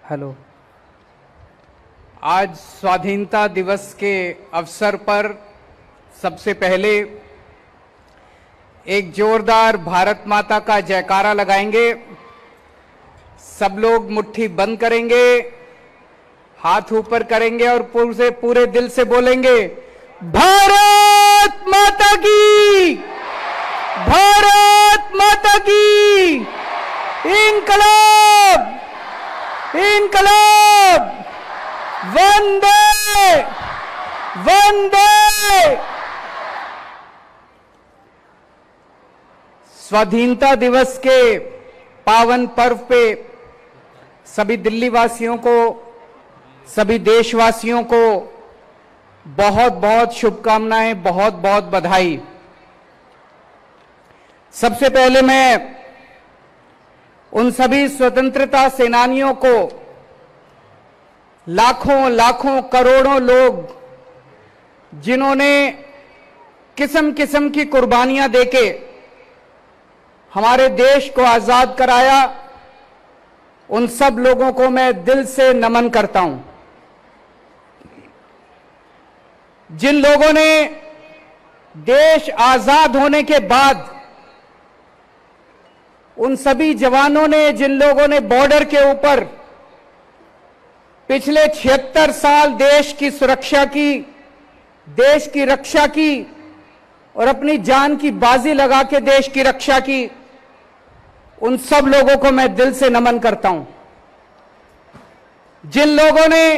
Hello. आज स्वाधीनता दिवस के अवसर पर सबसे पहले एक जोरदार भारत माता का जयकारा लगाएंगे। सब लोग मुट्ठी बंद करेंगे, हाथ ऊपर करेंगे और पूरे दिल से बोलेंगे, भारत माता की, भारत माता की, इंकलाब, इंकलाब, वंदे वंदे। स्वाधीनता दिवस के पावन पर्व पे सभी दिल्ली वासियों को, सभी देशवासियों को बहुत बहुत शुभकामनाएं, बहुत बहुत बधाई। सबसे पहले मैं उन सभी स्वतंत्रता सेनानियों को, लाखों लाखों करोड़ों लोग जिन्होंने किस्म किस्म की कुर्बानियां देके हमारे देश को आजाद कराया, उन सब लोगों को मैं दिल से नमन करता हूं। जिन लोगों ने देश आजाद होने के बाद, उन सभी जवानों ने, जिन लोगों ने बॉर्डर के ऊपर पिछले 76 साल देश की सुरक्षा की, देश की रक्षा की और अपनी जान की बाजी लगा के देश की रक्षा की, उन सब लोगों को मैं दिल से नमन करता हूं। जिन लोगों ने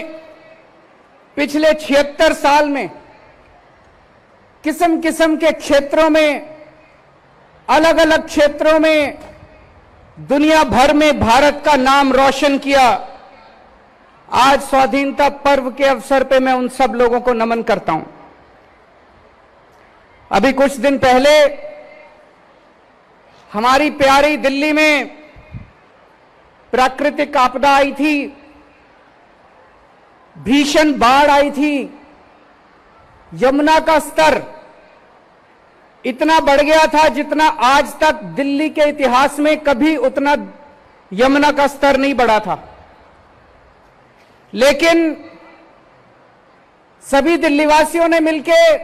पिछले 76 साल में किस्म किस्म के क्षेत्रों में, अलग अलग क्षेत्रों में दुनिया भर में भारत का नाम रोशन किया, आज स्वाधीनता पर्व के अवसर पे मैं उन सब लोगों को नमन करता हूं। अभी कुछ दिन पहले हमारी प्यारी दिल्ली में प्राकृतिक आपदा आई थी, भीषण बाढ़ आई थी। यमुना का स्तर इतना बढ़ गया था जितना आज तक दिल्ली के इतिहास में कभी उतना यमुना का स्तर नहीं बढ़ा था। लेकिन सभी दिल्लीवासियों ने मिलकर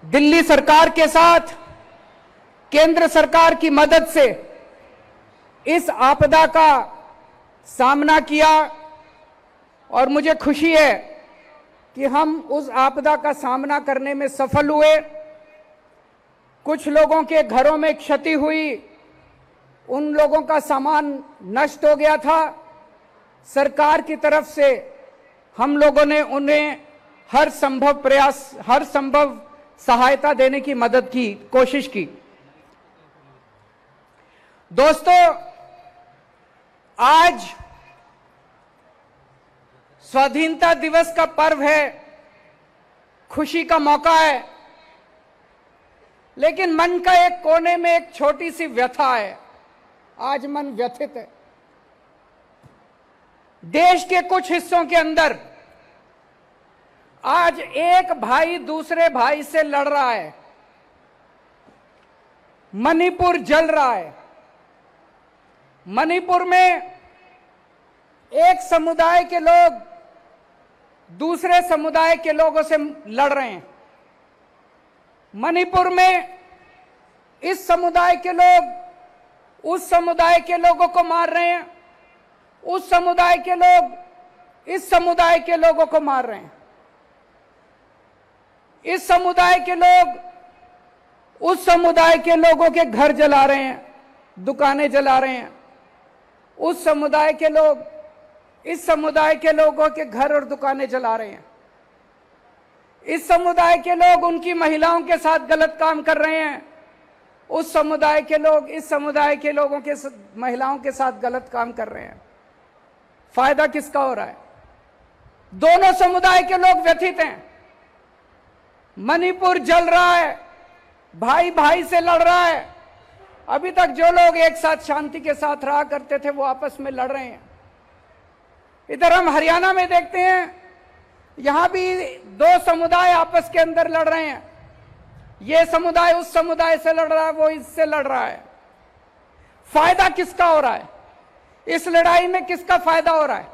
दिल्ली सरकार के साथ, केंद्र सरकार की मदद से इस आपदा का सामना किया और मुझे खुशी है कि हम उस आपदा का सामना करने में सफल हुए। कुछ लोगों के घरों में क्षति हुई, उन लोगों का सामान नष्ट हो गया था। सरकार की तरफ से हम लोगों ने उन्हें हर संभव प्रयास, हर संभव सहायता देने की मदद की, कोशिश की। दोस्तों, आज स्वाधीनता दिवस का पर्व है, खुशी का मौका है, लेकिन मन का एक कोने में एक छोटी सी व्यथा है। आज मन व्यथित है। देश के कुछ हिस्सों के अंदर आज एक भाई दूसरे भाई से लड़ रहा है। मणिपुर जल रहा है। मणिपुर में एक समुदाय के लोग दूसरे समुदाय के लोगों से लड़ रहे हैं। मणिपुर में इस समुदाय के लोग उस समुदाय के लोगों को मार रहे हैं, उस समुदाय के लोग इस समुदाय के लोगों को मार रहे हैं। इस समुदाय के लोग उस समुदाय के लोगों के घर जला रहे हैं, दुकानें जला रहे हैं। उस समुदाय के लोग इस समुदाय के लोगों के घर और दुकानें जला रहे हैं। इस समुदाय के लोग उनकी महिलाओं के साथ गलत काम कर रहे हैं। उस समुदाय के लोग इस समुदाय के लोगों के महिलाओं के साथ गलत काम कर रहे हैं। फायदा किसका हो रहा है? दोनों समुदाय के लोग व्यथित हैं। मणिपुर जल रहा है, भाई भाई से लड़ रहा है। अभी तक जो लोग एक साथ शांति के साथ रहा करते थे वो आपस में लड़ रहे हैं। इधर हम हरियाणा में देखते हैं, यहां भी दो समुदाय आपस के अंदर लड़ रहे हैं। ये समुदाय उस समुदाय से लड़ रहा है, वो इससे लड़ रहा है। फायदा किसका हो रहा है? इस लड़ाई में किसका फायदा हो रहा है?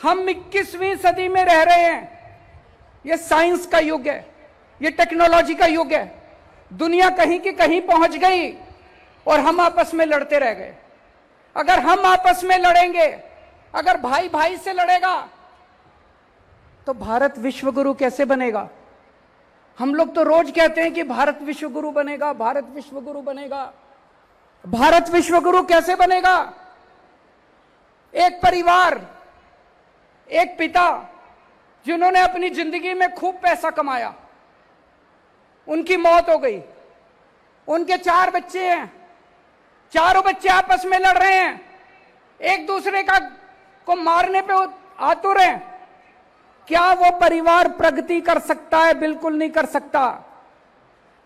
हम 21वीं सदी में रह रहे हैं। यह साइंस का युग है, यह टेक्नोलॉजी का युग है। दुनिया कहीं की कहीं पहुंच गई और हम आपस में लड़ते रह गए। अगर हम आपस में लड़ेंगे, अगर भाई भाई से लड़ेगा, तो भारत विश्व गुरु कैसे बनेगा? हम लोग तो रोज कहते हैं कि भारत विश्व गुरु बनेगा, भारत विश्व गुरु बनेगा। भारत विश्व गुरु कैसे बनेगा? एक परिवार, एक पिता जिन्होंने अपनी जिंदगी में खूब पैसा कमाया, उनकी मौत हो गई। उनके 4 बच्चे हैं, चारों बच्चे आपस में लड़ रहे हैं, एक दूसरे को मारने पे आतुर हैं। क्या वो परिवार प्रगति कर सकता है? बिल्कुल नहीं कर सकता।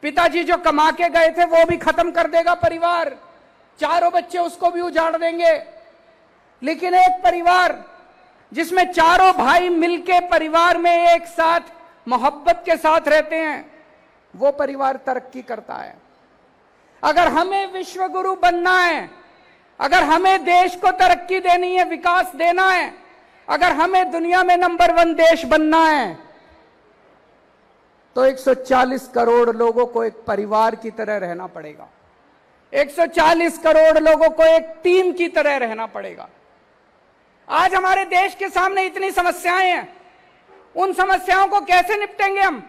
पिताजी जो कमा के गए थे वो भी खत्म कर देगा परिवार, चारों बच्चे उसको भी उजाड़ देंगे। लेकिन एक परिवार जिसमें चारों भाई मिलके परिवार में एक साथ मोहब्बत के साथ रहते हैं, वो परिवार तरक्की करता है। अगर हमें विश्व गुरु बनना है, अगर हमें देश को तरक्की देनी है, विकास देना है, अगर हमें दुनिया में नंबर 1 देश बनना है, तो 140 करोड़ लोगों को एक परिवार की तरह रहना पड़ेगा। 140 करोड़ लोगों को एक टीम की तरह रहना पड़ेगा। आज हमारे देश के सामने इतनी समस्याएं हैं, उन समस्याओं को कैसे निपटेंगे हम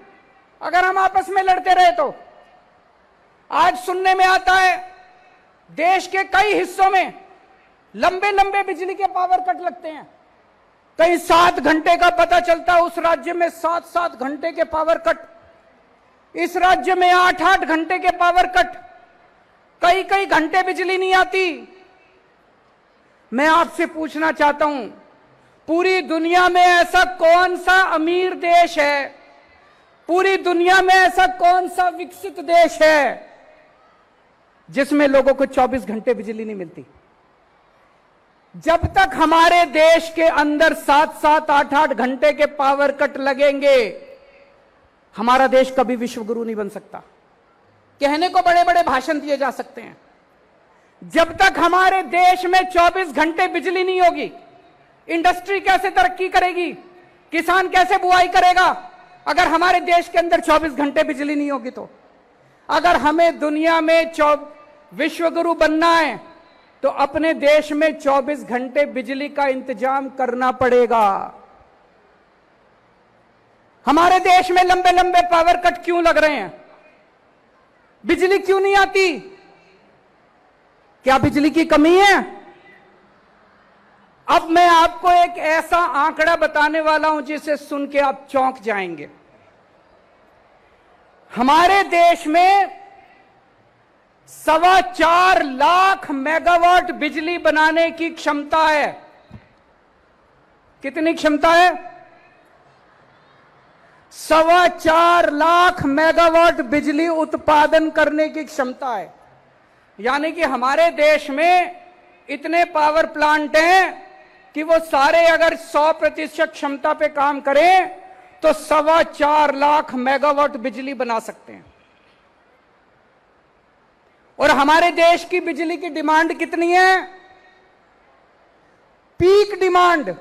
अगर हम आपस में लड़ते रहे तो? आज सुनने में आता है देश के कई हिस्सों में लंबे लंबे बिजली के पावर कट लगते हैं। कहीं 7 घंटे का पता चलता है, उस राज्य में 7-7 घंटे के पावर कट, इस राज्य में 8-8 घंटे के पावर कट, कई कई घंटे बिजली नहीं आती। मैं आपसे पूछना चाहता हूं, पूरी दुनिया में ऐसा कौन सा अमीर देश है, पूरी दुनिया में ऐसा कौन सा विकसित देश है जिसमें लोगों को 24 घंटे बिजली नहीं मिलती? जब तक हमारे देश के अंदर 7-7, 8-8 घंटे के पावर कट लगेंगे, हमारा देश कभी विश्व गुरु नहीं बन सकता। कहने को बड़े बड़े भाषण दिए जा सकते हैं, जब तक हमारे देश में 24 घंटे बिजली नहीं होगी, इंडस्ट्री कैसे तरक्की करेगी, किसान कैसे बुआई करेगा अगर हमारे देश के अंदर 24 घंटे बिजली नहीं होगी? तो अगर हमें दुनिया में विश्व गुरु बनना है तो अपने देश में 24 घंटे बिजली का इंतजाम करना पड़ेगा। हमारे देश में लंबे लंबे पावर कट क्यों लग रहे हैं? बिजली क्यों नहीं आती? क्या बिजली की कमी है? अब मैं आपको एक ऐसा आंकड़ा बताने वाला हूं जिसे सुन के आप चौंक जाएंगे। हमारे देश में 4.25 लाख मेगावाट बिजली बनाने की क्षमता है। कितनी क्षमता है? 4.25 लाख मेगावाट बिजली उत्पादन करने की क्षमता है। यानी कि हमारे देश में इतने पावर प्लांट हैं कि वो सारे अगर 100% क्षमता पे काम करें तो 4.25 लाख मेगावाट बिजली बना सकते हैं। और हमारे देश की बिजली की डिमांड कितनी है? पीक डिमांड,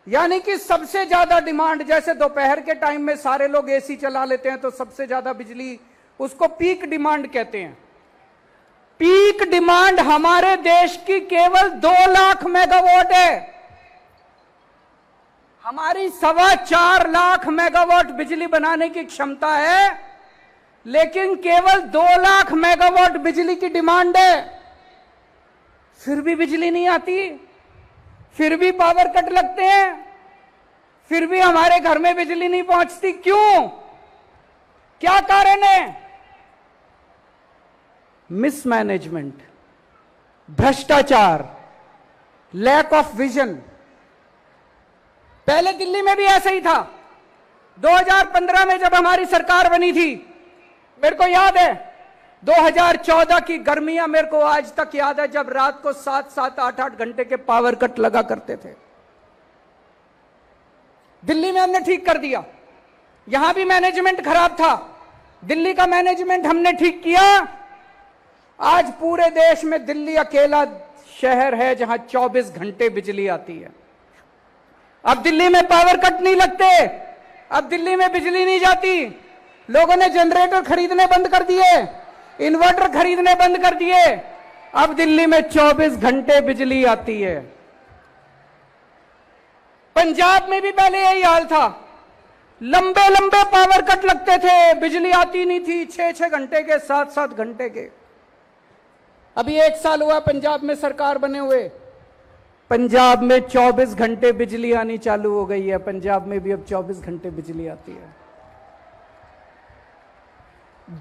यानी कि सबसे ज्यादा डिमांड। जैसे दोपहर के टाइम में सारे लोग एसी चला लेते हैं तो सबसे ज्यादा बिजली, उसको पीक डिमांड कहते हैं। पीक डिमांड हमारे देश की केवल 2 लाख मेगावाट है। हमारी 4.25 लाख मेगावाट बिजली बनाने की क्षमता है, लेकिन केवल 2 लाख मेगावाट बिजली की डिमांड है। फिर भी बिजली नहीं आती, फिर भी पावर कट लगते हैं, फिर भी हमारे घर में बिजली नहीं पहुंचती। क्यों? क्या कारण है? मिसमैनेजमेंट, भ्रष्टाचार, लैक ऑफ विजन। पहले दिल्ली में भी ऐसा ही था। 2015 में जब हमारी सरकार बनी थी, मेरे को याद है 2014 की गर्मियां मेरे को आज तक याद है, जब रात को 7-7, 8-8 घंटे के पावर कट लगा करते थे। दिल्ली में हमने ठीक कर दिया। यहां भी मैनेजमेंट खराब था, दिल्ली का मैनेजमेंट हमने ठीक किया। आज पूरे देश में दिल्ली अकेला शहर है जहां 24 घंटे बिजली आती है। अब दिल्ली में पावर कट नहीं लगते, अब दिल्ली में बिजली नहीं जाती। लोगों ने जनरेटर खरीदने बंद कर दिए, इन्वर्टर खरीदने बंद कर दिए। अब दिल्ली में 24 घंटे बिजली आती है। पंजाब में भी पहले यही हाल था, लंबे लंबे पावर कट लगते थे, बिजली आती नहीं थी, 6-6 घंटे के, 7-7 घंटे के। अभी 1 साल हुआ पंजाब में सरकार बने हुए, पंजाब में 24 घंटे बिजली आनी चालू हो गई है। पंजाब में भी अब 24 घंटे बिजली आती है।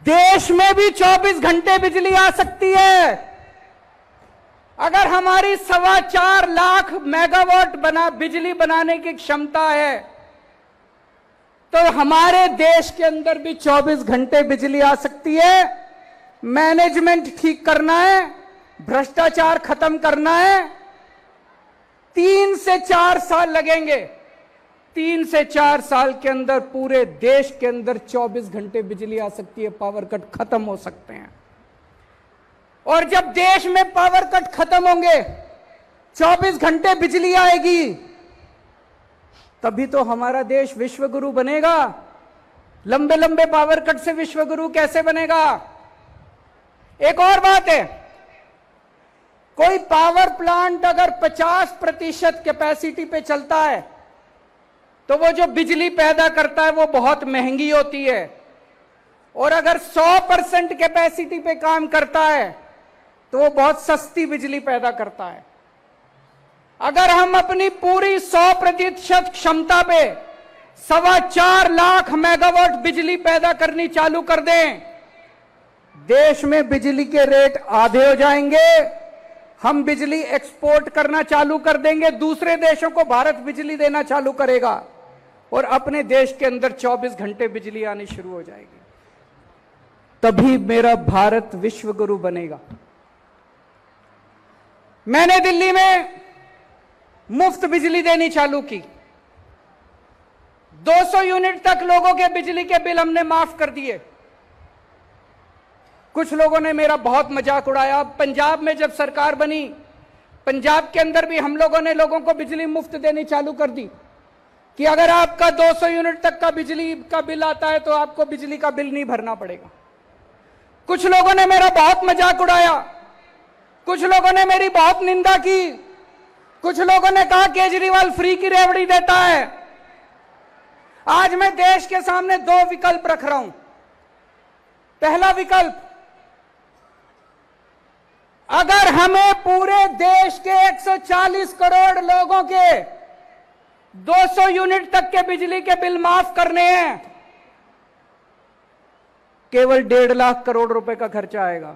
देश में भी 24 घंटे बिजली आ सकती है। अगर हमारी 4.25 लाख मेगावाट बिजली बनाने की क्षमता है, तो हमारे देश के अंदर भी 24 घंटे बिजली आ सकती है। मैनेजमेंट ठीक करना है, भ्रष्टाचार खत्म करना है। 3 से 4 साल लगेंगे। 3 से 4 साल के अंदर पूरे देश के अंदर 24 घंटे बिजली आ सकती है, पावर कट खत्म हो सकते हैं। और जब देश में पावर कट खत्म होंगे, 24 घंटे बिजली आएगी, तभी तो हमारा देश विश्वगुरु बनेगा। लंबे लंबे पावर कट से विश्वगुरु कैसे बनेगा? एक और बात है, कोई पावर प्लांट अगर 50% कैपेसिटी पे चलता है, तो वो जो बिजली पैदा करता है वो बहुत महंगी होती है। और अगर 100% कैपेसिटी पे काम करता है, तो वो बहुत सस्ती बिजली पैदा करता है। अगर हम अपनी पूरी 100% क्षमता पे 4.25 लाख मेगावाट बिजली पैदा करनी चालू कर दें, देश में बिजली के रेट आधे हो जाएंगे। हम बिजली एक्सपोर्ट करना चालू कर देंगे, दूसरे देशों को भारत बिजली देना चालू करेगा, और अपने देश के अंदर 24 घंटे बिजली आनी शुरू हो जाएगी। तभी मेरा भारत विश्वगुरु बनेगा। मैंने दिल्ली में मुफ्त बिजली देनी चालू की। 200 यूनिट तक लोगों के बिजली के बिल हमने माफ कर दिए। कुछ लोगों ने मेरा बहुत मजाक उड़ाया। पंजाब में जब सरकार बनी, पंजाब के अंदर भी हम लोगों ने लोगों को बिजली मुफ्त देनी चालू कर दी कि अगर आपका 200 यूनिट तक का बिजली का बिल आता है तो आपको बिजली का बिल नहीं भरना पड़ेगा। कुछ लोगों ने मेरा बहुत मजाक उड़ाया, कुछ लोगों ने मेरी बहुत निंदा की, कुछ लोगों ने कहा केजरीवाल फ्री की रेवड़ी देता है। आज मैं देश के सामने 2 विकल्प रख रहा हूं। पहला विकल्प, अगर हमें पूरे देश के 140 करोड़ लोगों के 200 यूनिट तक के बिजली के बिल माफ करने हैं, केवल 1.5 लाख करोड़ रुपए का खर्चा आएगा।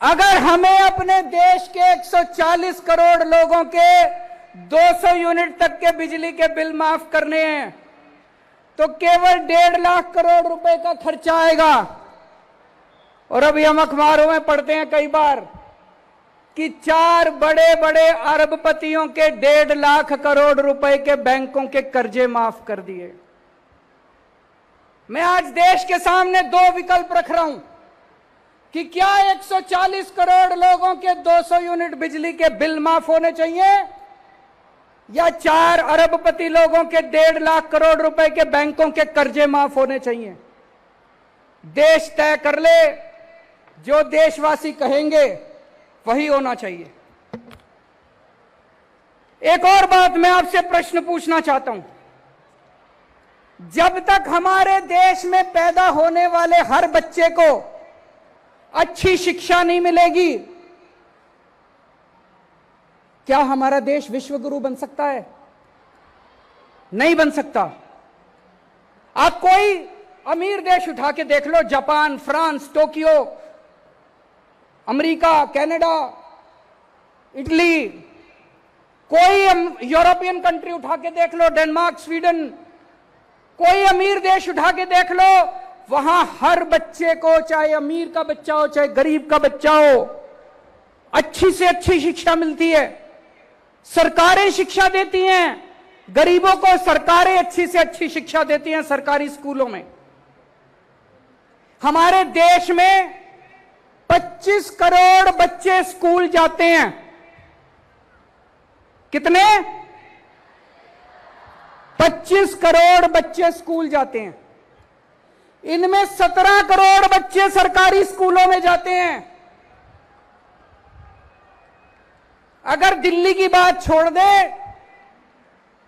अगर हमें अपने देश के 140 करोड़ लोगों के 200 यूनिट तक के बिजली के बिल माफ करने हैं, तो केवल 1.5 लाख करोड़ रुपए का खर्चा आएगा। और अभी हम अखबारों में पढ़ते हैं कई बार कि 4 बड़े बड़े अरबपतियों के 1.5 लाख करोड़ रुपए के बैंकों के कर्जे माफ कर दिए। मैं आज देश के सामने 2 विकल्प रख रहा हूं कि क्या 140 करोड़ लोगों के 200 यूनिट बिजली के बिल माफ होने चाहिए, या 4 अरबपति लोगों के 1.5 लाख करोड़ रुपए के बैंकों के कर्जे माफ होने चाहिए। देश तय कर ले, जो देशवासी कहेंगे वही होना चाहिए। एक और बात मैं आपसे प्रश्न पूछना चाहता हूं, जब तक हमारे देश में पैदा होने वाले हर बच्चे को अच्छी शिक्षा नहीं मिलेगी, क्या हमारा देश विश्वगुरु बन सकता है? नहीं बन सकता। आप कोई अमीर देश उठा के देख लो, Japan, France, Tokyo, America, Canada, Italy, कोई यूरोपियन कंट्री उठा के देख लो, डेनमार्क, स्वीडन, कोई अमीर देश उठा के देख लो, वहां हर बच्चे को, चाहे अमीर का बच्चा हो चाहे गरीब का बच्चा हो, अच्छी से अच्छी शिक्षा मिलती है। सरकारें शिक्षा देती हैं, गरीबों को सरकारें अच्छी से अच्छी शिक्षा देती हैं सरकारी स्कूलों में। हमारे देश में 25 करोड़ बच्चे स्कूल जाते हैं। कितने? 25 करोड़ बच्चे स्कूल जाते हैं। इनमें 17 करोड़ बच्चे सरकारी स्कूलों में जाते हैं। अगर दिल्ली की बात छोड़ दे,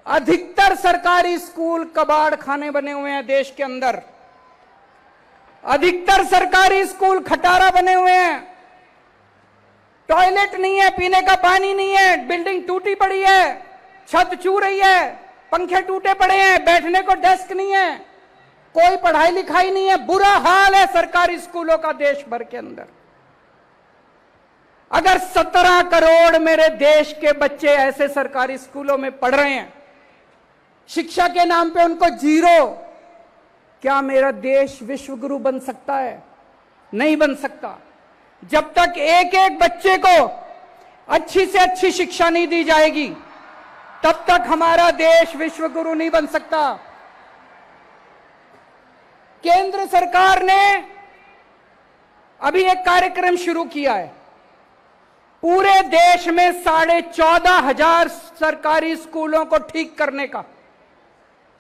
अधिकतर सरकारी स्कूल कबाड़ खाने बने हुए हैं देश के अंदर। अधिकतर सरकारी स्कूल खटारा बने हुए हैं। टॉयलेट नहीं है, पीने का पानी नहीं है, बिल्डिंग टूटी पड़ी है, छत चू रही है, पंखे टूटे पड़े हैं, बैठने को डेस्क नहीं है, कोई पढ़ाई लिखाई नहीं है। बुरा हाल है सरकारी स्कूलों का देश भर के अंदर। अगर 17 करोड़ मेरे देश के बच्चे ऐसे सरकारी स्कूलों में पढ़ रहे हैं, शिक्षा के नाम पे उनको जीरो, क्या मेरा देश विश्व गुरु बन सकता है? नहीं बन सकता। जब तक एक एक बच्चे को अच्छी से अच्छी शिक्षा नहीं दी जाएगी, तब तक हमारा देश विश्व गुरु नहीं बन सकता। केंद्र सरकार ने अभी एक कार्यक्रम शुरू किया है। पूरे देश में 14,500 सरकारी स्कूलों को ठीक करने का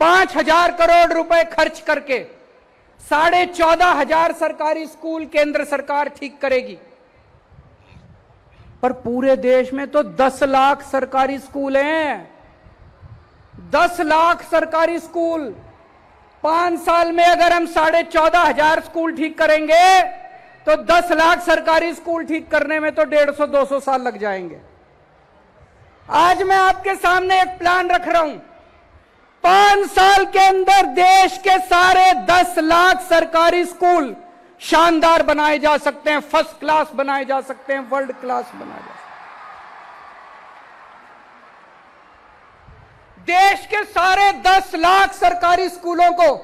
5,000 करोड़ रुपए खर्च करके 14,500 सरकारी स्कूल केंद्र सरकार ठीक करेगी। पर पूरे देश में तो 10 लाख सरकारी स्कूल हैं। 10 लाख सरकारी स्कूल। 5 साल में अगर हम 14,500 स्कूल ठीक करेंगे तो 10 लाख सरकारी स्कूल ठीक करने में तो 150-200 साल लग जाएंगे। आज मैं आपके सामने एक प्लान रख रहा हूं। 5 साल के अंदर देश के सारे 10 लाख सरकारी स्कूल शानदार बनाए जा सकते हैं, फर्स्ट क्लास बनाए जा सकते हैं, वर्ल्ड क्लास बनाए जा सकते हैं। देश के सारे 10 लाख सरकारी स्कूलों को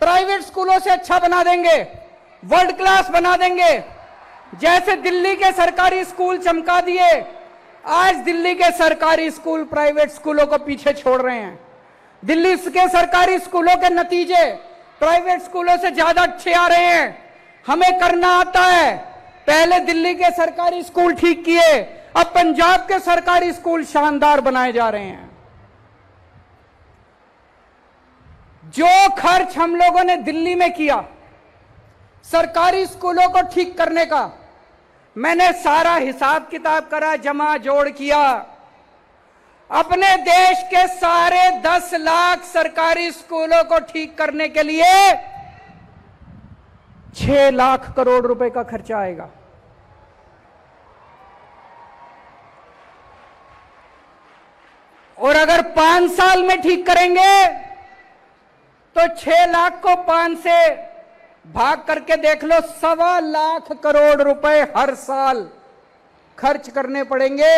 प्राइवेट स्कूलों से अच्छा बना देंगे, वर्ल्ड क्लास बना देंगे। जैसे दिल्ली के सरकारी स्कूल चमका दिए, आज दिल्ली के सरकारी स्कूल प्राइवेट स्कूलों को पीछे छोड़ रहे हैं। दिल्ली के सरकारी स्कूलों के नतीजे प्राइवेट स्कूलों से ज्यादा अच्छे आ रहे हैं। हमें करना आता है। पहले दिल्ली के सरकारी स्कूल ठीक किए, अब पंजाब के सरकारी स्कूल शानदार बनाए जा रहे हैं। जो खर्च हम लोगों ने दिल्ली में किया सरकारी स्कूलों को ठीक करने का, मैंने सारा हिसाब किताब करा, जमा जोड़ किया। अपने देश के सारे 10 लाख सरकारी स्कूलों को ठीक करने के लिए 6 लाख करोड़ रुपए का खर्चा आएगा। और अगर 5 साल में ठीक करेंगे तो 6 लाख को 5 से भाग करके देख लो, 1.25 लाख करोड़ रुपए हर साल खर्च करने पड़ेंगे।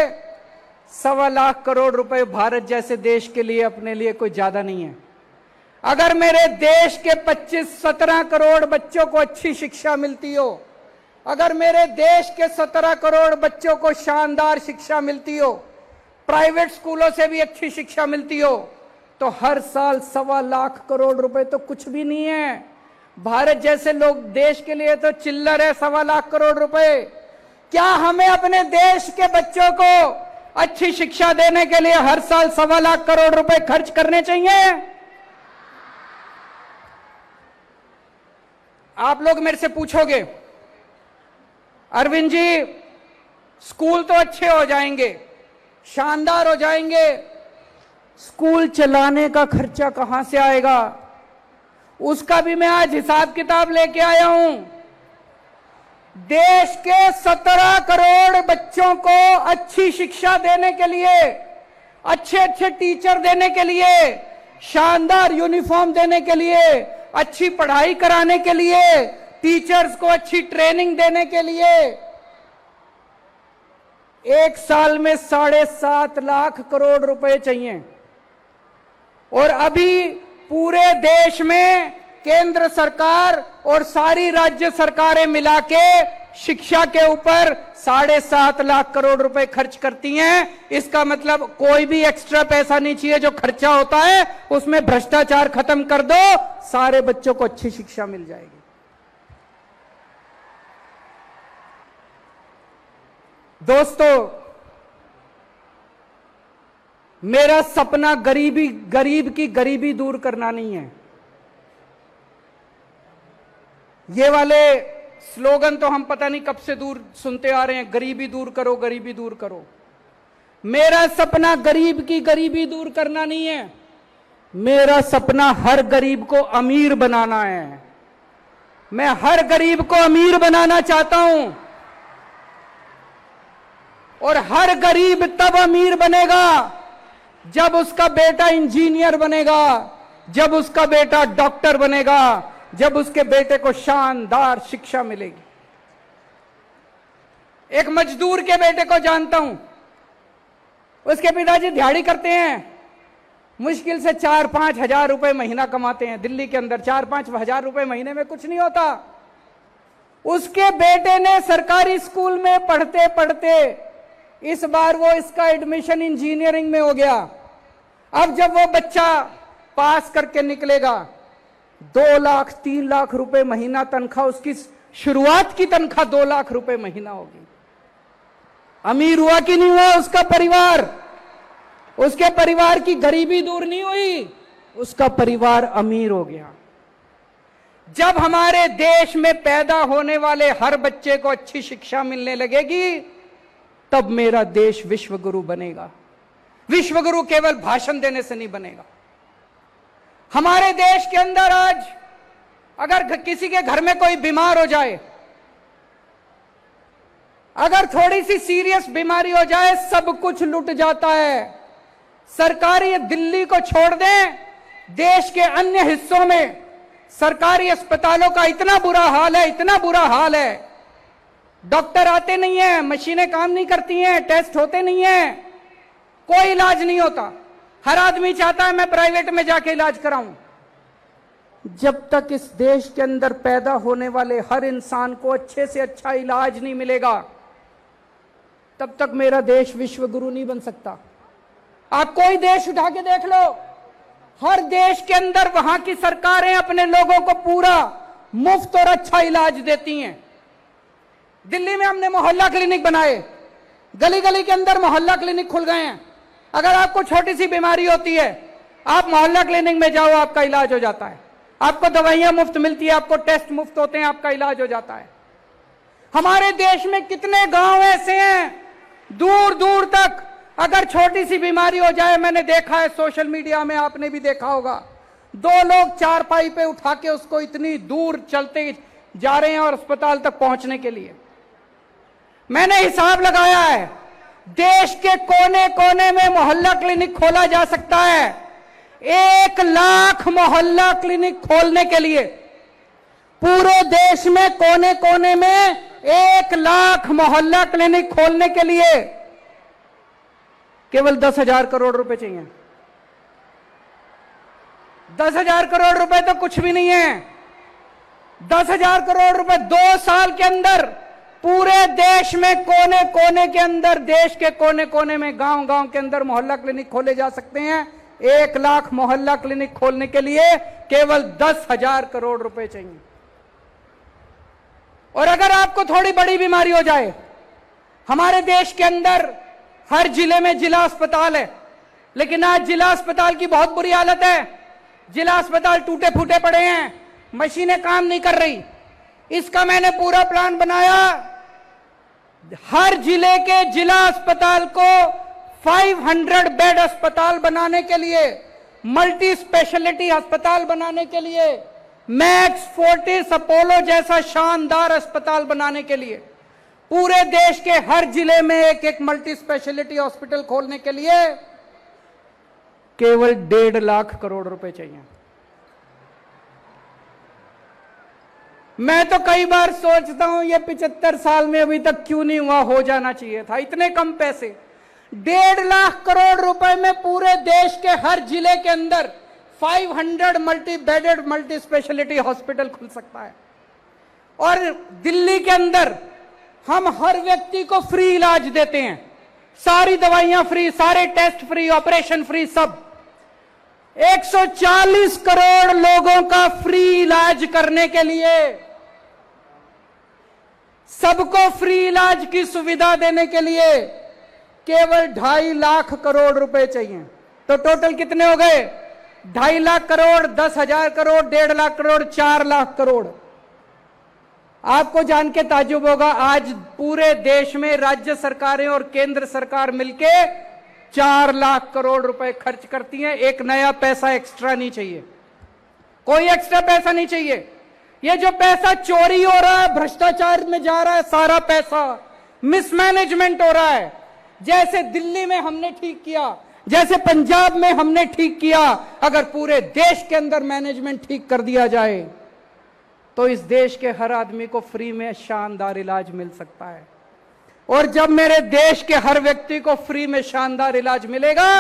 1.25 लाख करोड़ रुपए भारत जैसे देश के लिए, अपने लिए कोई ज्यादा नहीं है। अगर मेरे देश के 25-17 करोड़ बच्चों को अच्छी शिक्षा मिलती हो, अगर मेरे देश के 17 करोड़ बच्चों को शानदार शिक्षा मिलती हो, प्राइवेट स्कूलों से भी अच्छी शिक्षा मिलती हो, तो हर साल 1.25 लाख करोड़ रुपए तो कुछ भी नहीं है। भारत जैसे लोग देश के लिए तो चिल्लर है 1.25 लाख करोड़ रुपए। क्या हमें अपने देश के बच्चों को अच्छी शिक्षा देने के लिए हर साल 1.25 लाख करोड़ रुपए खर्च करने चाहिए? आप लोग मेरे से पूछोगे, अरविंद जी स्कूल तो अच्छे हो जाएंगे, शानदार हो जाएंगे, स्कूल चलाने का खर्चा कहां से आएगा? उसका भी मैं आज हिसाब किताब लेके आया हूं। देश के 17 करोड़ बच्चों को अच्छी शिक्षा देने के लिए, अच्छे अच्छे टीचर देने के लिए, शानदार यूनिफॉर्म देने के लिए, अच्छी पढ़ाई कराने के लिए, टीचर्स को अच्छी ट्रेनिंग देने के लिए एक साल में 7.5 लाख करोड़ रुपए चाहिए। और अभी पूरे देश में केंद्र सरकार और सारी राज्य सरकारें मिला के शिक्षा के ऊपर 7.5 लाख करोड़ रुपए खर्च करती हैं। इसका मतलब कोई भी एक्स्ट्रा पैसा नहीं चाहिए। जो खर्चा होता है उसमें भ्रष्टाचार खत्म कर दो, सारे बच्चों को अच्छी शिक्षा मिल जाएगी। दोस्तों, मेरा सपना गरीब की गरीबी दूर करना नहीं है। ये वाले स्लोगन तो हम पता नहीं कब से दूर सुनते आ रहे हैं, गरीबी दूर करो, गरीबी दूर करो। मेरा सपना गरीब की गरीबी दूर करना नहीं है, मेरा सपना हर गरीब को अमीर बनाना है। मैं हर गरीब को अमीर बनाना चाहता हूं, और हर गरीब तब अमीर बनेगा जब उसका बेटा इंजीनियर बनेगा, जब उसका बेटा डॉक्टर बनेगा, जब उसके बेटे को शानदार शिक्षा मिलेगी। एक मजदूर के बेटे को जानता हूं, उसके पिताजी दिहाड़ी करते हैं, मुश्किल से 4-5 हजार रुपए महीना कमाते हैं। दिल्ली के अंदर 4-5 हजार रुपए महीने में कुछ नहीं होता। उसके बेटे ने सरकारी स्कूल में पढ़ते पढ़ते इस बार वो इसका एडमिशन इंजीनियरिंग में हो गया। अब जब वो बच्चा पास करके निकलेगा, 2 लाख 3 लाख रुपए महीना तनख्वाह, उसकी शुरुआत की तनख्वाह 2 लाख रुपए महीना होगी। अमीर हुआ कि नहीं हुआ उसका परिवार? उसके परिवार की गरीबी दूर नहीं हुई, उसका परिवार अमीर हो गया। जब हमारे देश में पैदा होने वाले हर बच्चे को अच्छी शिक्षा मिलने लगेगी, तब मेरा देश विश्वगुरु बनेगा। विश्वगुरु केवल भाषण देने से नहीं बनेगा। हमारे देश के अंदर आज अगर किसी के घर में कोई बीमार हो जाए, अगर थोड़ी सी सीरियस बीमारी हो जाए, सब कुछ लुट जाता है। सरकारी दिल्ली को छोड़ दें, देश के अन्य हिस्सों में सरकारी अस्पतालों का इतना बुरा हाल है, इतना बुरा हाल है, डॉक्टर आते नहीं है, मशीनें काम नहीं करती हैं, टेस्ट होते नहीं हैं, कोई इलाज नहीं होता। हर आदमी चाहता है मैं प्राइवेट में जाके इलाज कराऊं। जब तक इस देश के अंदर पैदा होने वाले हर इंसान को अच्छे से अच्छा इलाज नहीं मिलेगा, तब तक मेरा देश विश्वगुरु नहीं बन सकता। आप कोई देश उठा के देख लो, हर देश के अंदर वहां की सरकारें अपने लोगों को पूरा मुफ्त और अच्छा इलाज देती हैं। दिल्ली में हमने मोहल्ला क्लिनिक बनाए, गली गली के अंदर मोहल्ला क्लिनिक खुल गए हैं। अगर आपको छोटी सी बीमारी होती है, आप मोहल्ला क्लिनिक में जाओ, आपका इलाज हो जाता है। आपको दवाइयां मुफ्त मिलती है, आपको टेस्ट मुफ्त होते हैं, आपका इलाज हो जाता है। हमारे देश में कितने गांव ऐसे हैं, दूर दूर तक अगर छोटी सी बीमारी हो जाए, मैंने देखा है सोशल मीडिया में, आपने भी देखा होगा, 2 लोग चारपाई पे उठा के उसको इतनी दूर चलते जा रहे हैं और अस्पताल तक पहुंचने के लिए। मैंने हिसाब लगाया है, देश के कोने कोने में मोहल्ला क्लिनिक खोला जा सकता है। 1 लाख मोहल्ला क्लिनिक खोलने के लिए पूरे देश में कोने कोने में 1 लाख मोहल्ला क्लिनिक खोलने के लिए केवल 10,000 करोड़ रुपए चाहिए। 10,000 करोड़ रुपए तो कुछ भी नहीं है। 10,000 करोड़ रुपए 2 साल के अंदर पूरे देश में कोने कोने के अंदर, देश के कोने कोने में, गांव गांव के अंदर मोहल्ला क्लिनिक खोले जा सकते हैं। 1 लाख मोहल्ला क्लिनिक खोलने के लिए केवल 10,000 करोड़ रुपए चाहिए। और अगर आपको थोड़ी बड़ी बीमारी हो जाए, हमारे देश के अंदर हर जिले में जिला अस्पताल है, लेकिन आज जिला अस्पताल की बहुत बुरी हालत है। जिला अस्पताल टूटे फूटे पड़े हैं, मशीनें काम नहीं कर रही। इसका मैंने पूरा प्लान बनाया। हर जिले के जिला अस्पताल को 500 बेड अस्पताल बनाने के लिए, मल्टी स्पेशलिटी अस्पताल बनाने के लिए, मैक्स फोर्टिस अपोलो जैसा शानदार अस्पताल बनाने के लिए, पूरे देश के हर जिले में एक एक मल्टी स्पेशलिटी हॉस्पिटल खोलने के लिए केवल 1.5 लाख करोड़ रुपए चाहिए। मैं तो कई बार सोचता हूं ये 75 साल में अभी तक क्यों नहीं हुआ, हो जाना चाहिए था। इतने कम पैसे, 1.5 लाख करोड़ रुपए में पूरे देश के हर जिले के अंदर 500 multi bedded multi speciality hospital खुल सकता है। और दिल्ली के अंदर हम हर व्यक्ति को फ्री इलाज देते हैं, सारी दवाइयां फ्री, सारे टेस्ट फ्री, ऑपरेशन फ्री, सब। 140 करोड़ लोगों का फ्री इलाज करने के लिए सबको फ्री इलाज की सुविधा देने के लिए केवल 2.5 लाख करोड़ रुपए चाहिए। तो टोटल कितने हो गए? 2.5 लाख करोड़, 10,000 करोड़, 1.5 लाख करोड़, 4 लाख करोड़। आपको जान के ताज्जुब होगा, आज पूरे देश में राज्य सरकारें और केंद्र सरकार मिलके 4 लाख करोड़ रुपए खर्च करती हैं। एक नया पैसा एक्स्ट्रा नहीं चाहिए, कोई एक्स्ट्रा पैसा नहीं चाहिए। ये जो पैसा चोरी हो रहा है, भ्रष्टाचार में जा रहा है, सारा पैसा मिसमैनेजमेंट हो रहा है। जैसे दिल्ली में हमने ठीक किया, जैसे पंजाब में हमने ठीक किया, अगर पूरे देश के अंदर मैनेजमेंट ठीक कर दिया जाए तो इस देश के हर आदमी को फ्री में शानदार इलाज मिल सकता है। और जब मेरे देश के हर व्यक्ति को फ्री में शानदार इलाज मिलेगा,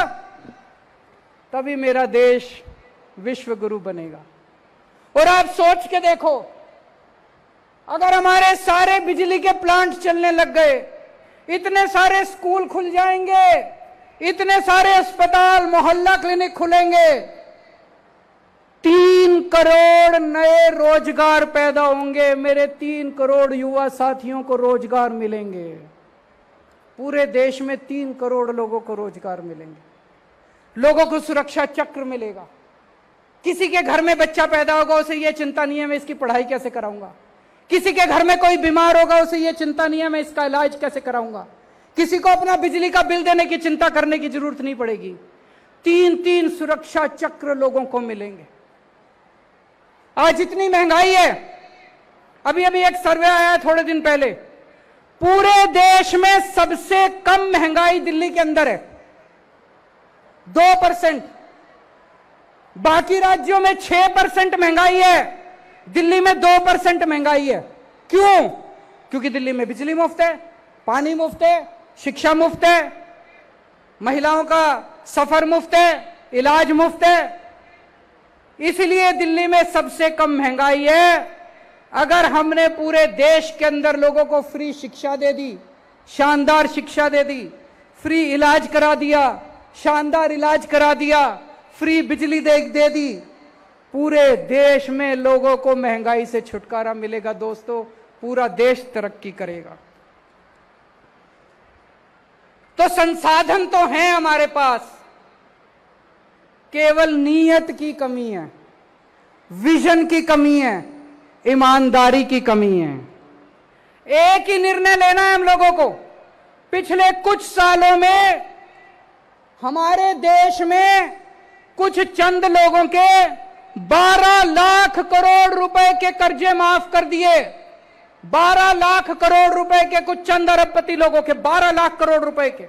तभी मेरा देश विश्व गुरु बनेगा। और आप सोच के देखो, अगर हमारे सारे बिजली के प्लांट चलने लग गए, इतने सारे स्कूल खुल जाएंगे, इतने सारे अस्पताल, मोहल्ला क्लिनिक खुलेंगे, 3 करोड़ नए रोजगार पैदा होंगे। मेरे 3 करोड़ युवा साथियों को रोजगार मिलेंगे। पूरे देश में 3 करोड़ लोगों को रोजगार मिलेंगे। लोगों को सुरक्षा चक्र मिलेगा। किसी के घर में बच्चा पैदा होगा, उसे यह चिंता नहीं है मैं इसकी पढ़ाई कैसे कराऊंगा। किसी के घर में कोई बीमार होगा, उसे यह चिंता नहीं है मैं इसका इलाज कैसे कराऊंगा। किसी को अपना बिजली का बिल देने की चिंता करने की जरूरत नहीं पड़ेगी। 3-3 सुरक्षा चक्र लोगों को मिलेंगे। आज इतनी महंगाई है, अभी एक सर्वे आया थोड़े दिन पहले, पूरे देश में सबसे कम महंगाई दिल्ली के अंदर है, 2%। बाकी राज्यों में 6% महंगाई है, दिल्ली में 2% महंगाई है। क्यों? क्योंकि दिल्ली में बिजली मुफ्त है, पानी मुफ्त है, शिक्षा मुफ्त है, महिलाओं का सफर मुफ्त है, इलाज मुफ्त है। इसलिए दिल्ली में सबसे कम महंगाई है। अगर हमने पूरे देश के अंदर लोगों को फ्री शिक्षा दे दी, शानदार शिक्षा दे दी, फ्री इलाज करा दिया, शानदार इलाज करा दिया, फ्री बिजली दे दी, पूरे देश में लोगों को महंगाई से छुटकारा मिलेगा। दोस्तों, पूरा देश तरक्की करेगा। तो संसाधन तो हैं हमारे पास, केवल नीयत की कमी है, विजन की कमी है, ईमानदारी की कमी है। एक ही निर्णय लेना है हम लोगों को। पिछले कुछ सालों में हमारे देश में कुछ चंद लोगों के 12 लाख करोड़ रुपए के कर्जे माफ कर दिए। 12 लाख करोड़ रुपए के कुछ चंद अरबपति लोगों के 12 लाख करोड़ रुपए के।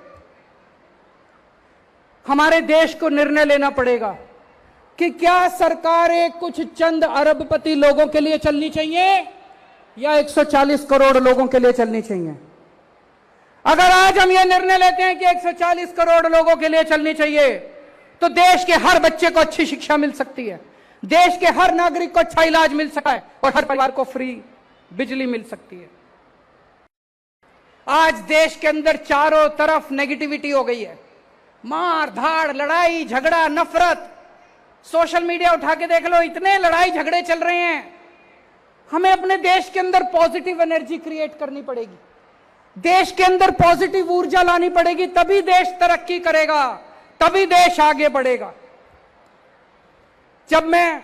हमारे देश को निर्णय लेना पड़ेगा कि क्या सरकारें कुछ चंद अरबपति लोगों के लिए चलनी चाहिए या 140 करोड़ लोगों के लिए चलनी चाहिए। अगर आज हम यह निर्णय लेते हैं कि 140 करोड़ लोगों के लिए चलनी चाहिए, तो देश के हर बच्चे को अच्छी शिक्षा मिल सकती है, देश के हर नागरिक को अच्छा इलाज मिल सकता है और हर परिवार को फ्री बिजली मिल सकती है। आज देश के अंदर चारों तरफ नेगेटिविटी हो गई है, मार धाड़, लड़ाई झगड़ा, नफरत। सोशल मीडिया उठा के देख लो, इतने लड़ाई झगड़े चल रहे हैं। हमें अपने देश के अंदर पॉजिटिव एनर्जी क्रिएट करनी पड़ेगी, देश के अंदर पॉजिटिव ऊर्जा लानी पड़ेगी, तभी देश तरक्की करेगा, तभी देश आगे बढ़ेगा। जब मैं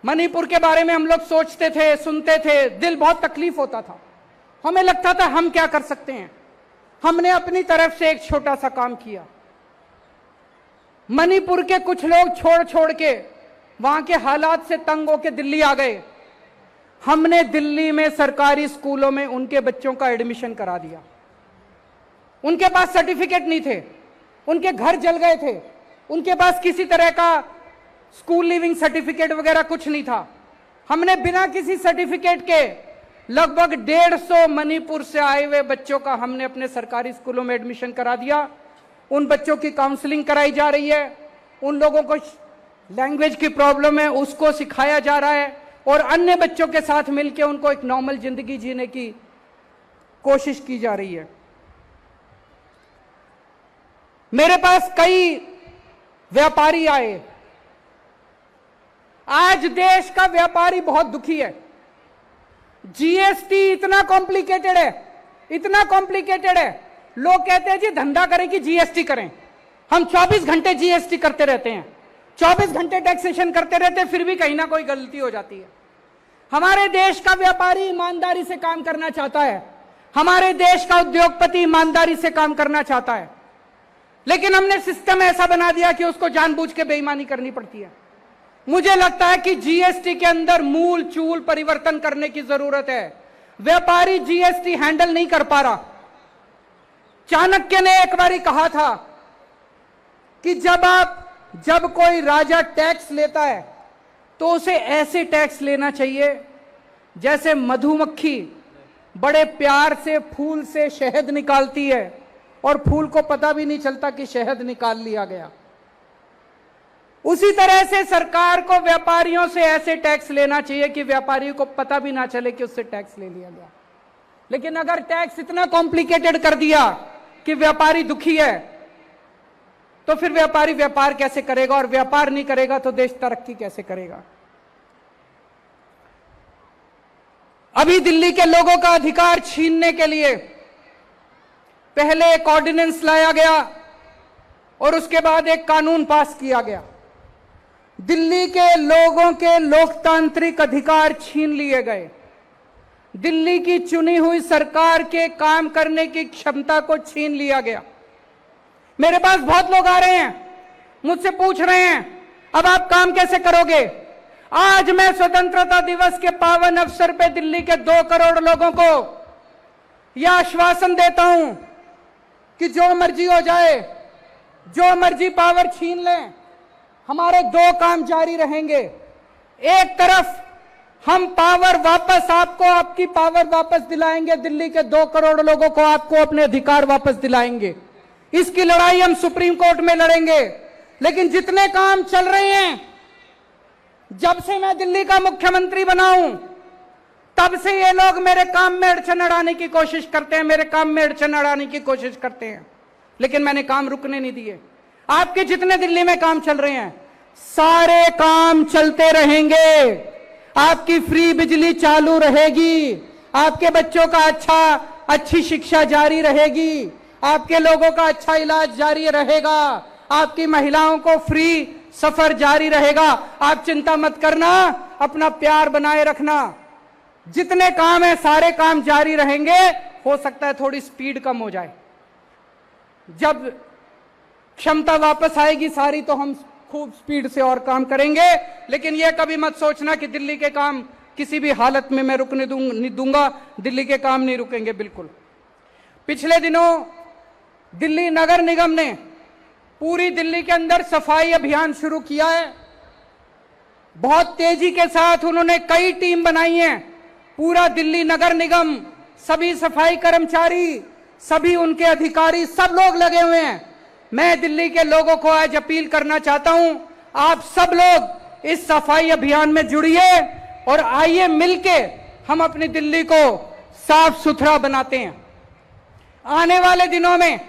मणिपुर के बारे में हम लोग सोचते थे, सुनते थे, दिल बहुत तकलीफ होता था। हमें लगता था हम क्या कर सकते हैं। हमने अपनी तरफ से एक छोटा सा काम किया। मणिपुर के कुछ लोग छोड़ के वहां के हालात से तंग होकर दिल्ली आ गए। हमने दिल्ली में सरकारी स्कूलों में उनके बच्चों का एडमिशन करा दिया। उनके पास सर्टिफिकेट नहीं थे, उनके घर जल गए थे, उनके पास किसी तरह का स्कूल लिविंग सर्टिफिकेट वगैरह कुछ नहीं था। हमने बिना किसी सर्टिफिकेट के लगभग 150 मणिपुर से आए हुए बच्चों का हमने अपने सरकारी स्कूलों में एडमिशन करा दिया। उन बच्चों की काउंसलिंग कराई जा रही है, उन लोगों को लैंग्वेज की प्रॉब्लम है उसको सिखाया जा रहा है और अन्य बच्चों के साथ मिलकर उनको एक नॉर्मल जिंदगी जीने की कोशिश की जा रही है। मेरे पास कई व्यापारी आए। आज देश का व्यापारी बहुत दुखी है। जीएसटी इतना कॉम्प्लिकेटेड है, इतना कॉम्प्लिकेटेड है। लोग कहते हैं जी धंधा करें कि जीएसटी करें। हम 24 घंटे जीएसटी करते रहते हैं, 24 घंटे टैक्सेशन करते रहते हैं, फिर भी कहीं ना कोई गलती हो जाती है। हमारे देश का व्यापारी ईमानदारी से काम करना चाहता है, हमारे देश का उद्योगपति ईमानदारी से काम करना चाहता है, लेकिन हमने सिस्टम ऐसा बना दिया कि उसको जानबूझ के बेईमानी करनी पड़ती है। मुझे लगता है कि जीएसटी के अंदर मूल चूल परिवर्तन करने की जरूरत है। व्यापारी जीएसटी हैंडल नहीं कर पा रहा। चाणक्य ने एक बार कहा था कि जब कोई राजा टैक्स लेता है तो उसे ऐसे टैक्स लेना चाहिए जैसे मधुमक्खी बड़े प्यार से फूल से शहद निकालती है और फूल को पता भी नहीं चलता कि शहद निकाल लिया गया। उसी तरह से सरकार को व्यापारियों से ऐसे टैक्स लेना चाहिए कि व्यापारियों को पता भी ना चले कि उससे टैक्स ले लिया गया। लेकिन अगर टैक्स इतना कॉम्प्लिकेटेड कर दिया कि व्यापारी दुखी है, तो फिर व्यापारी व्यापार कैसे करेगा, और व्यापार नहीं करेगा तो देश तरक्की कैसे करेगा। अभी दिल्ली के लोगों का अधिकार छीनने के लिए पहले एक ऑर्डिनेंस लाया गया और उसके बाद एक कानून पास किया गया। दिल्ली के लोगों के लोकतांत्रिक अधिकार छीन लिए गए। दिल्ली की चुनी हुई सरकार के काम करने की क्षमता को छीन लिया गया। मेरे पास बहुत लोग आ रहे हैं, मुझसे पूछ रहे हैं अब आप काम कैसे करोगे। आज मैं स्वतंत्रता दिवस के पावन अवसर पे दिल्ली के 2 करोड़ लोगों को यह आश्वासन देता हूं कि जो मर्जी हो जाए, जो मर्जी पावर छीन लें, हमारे 2 काम जारी रहेंगे। एक तरफ हम पावर वापस आपको, आपकी पावर वापस दिलाएंगे, दिल्ली के 2 करोड़ लोगों को आपको अपने अधिकार वापस दिलाएंगे। इसकी लड़ाई हम सुप्रीम कोर्ट में लड़ेंगे। लेकिन जितने काम चल रहे हैं, जब से मैं दिल्ली का मुख्यमंत्री बना हूं, तब से ये लोग मेरे काम में अड़चन अड़ाने की कोशिश करते हैं, मेरे काम में अड़चन अड़ाने की कोशिश करते हैं, लेकिन मैंने काम रुकने नहीं दिए। आपके जितने दिल्ली में काम चल रहे हैं, सारे काम चलते रहेंगे। आपकी फ्री बिजली चालू रहेगी, आपके बच्चों का अच्छी शिक्षा जारी रहेगी, आपके लोगों का अच्छा इलाज जारी रहेगा, आपकी महिलाओं को फ्री सफर जारी रहेगा। आप चिंता मत करना, अपना प्यार बनाए रखना। जितने काम है सारे काम जारी रहेंगे। हो सकता है थोड़ी स्पीड कम हो जाए, जब क्षमता वापस आएगी सारी तो हम खूब स्पीड से और काम करेंगे। लेकिन यह कभी मत सोचना कि दिल्ली के काम किसी भी हालत में मैं रुकने नहीं दूंगा। दिल्ली के काम नहीं रुकेंगे, बिल्कुल। पिछले दिनों दिल्ली नगर निगम ने पूरी दिल्ली के अंदर सफाई अभियान शुरू किया है। बहुत तेजी के साथ उन्होंने कई टीम बनाई है। पूरा दिल्ली नगर निगम, सभी सफाई कर्मचारी, सभी उनके अधिकारी, सब लोग लगे हुए हैं। मैं दिल्ली के लोगों को आज अपील करना चाहता हूं, आप सब लोग इस सफाई अभियान में जुड़िए और आइए मिलके हम अपनी दिल्ली को साफ सुथरा बनाते हैं। आने वाले दिनों में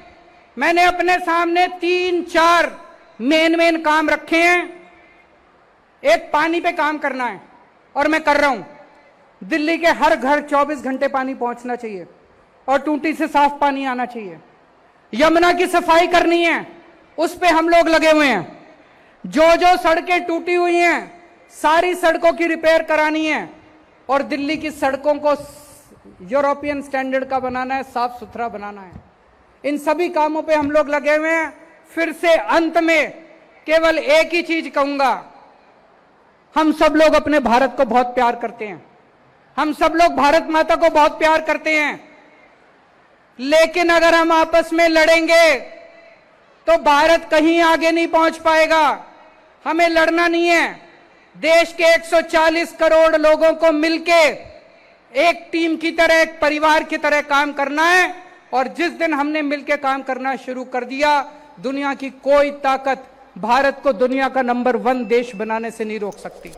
मैंने अपने सामने 3-4 मेन काम रखे हैं। एक, पानी पे काम करना है और मैं कर रहा हूं। दिल्ली के हर घर 24 घंटे पानी पहुंचना चाहिए और टूटी से साफ पानी आना चाहिए। यमुना की सफाई करनी है, उस पे हम लोग लगे हुए हैं। जो सड़कें टूटी हुई हैं सारी सड़कों की रिपेयर करानी है और दिल्ली की सड़कों को यूरोपियन स्टैंडर्ड का बनाना है, साफ सुथरा बनाना है। इन सभी कामों पे हम लोग लगे हुए हैं। फिर से अंत में केवल एक ही चीज कहूंगा, हम सब लोग अपने भारत को बहुत प्यार करते हैं, हम सब लोग भारत माता को बहुत प्यार करते हैं। लेकिन अगर हम आपस में लड़ेंगे तो भारत कहीं आगे नहीं पहुंच पाएगा। हमें लड़ना नहीं है, देश के 140 करोड़ लोगों को मिलके एक टीम की तरह, एक परिवार की तरह काम करना है। और जिस दिन हमने मिलकर काम करना शुरू कर दिया, दुनिया की कोई ताकत भारत को दुनिया का नंबर 1 देश बनाने से नहीं रोक सकती।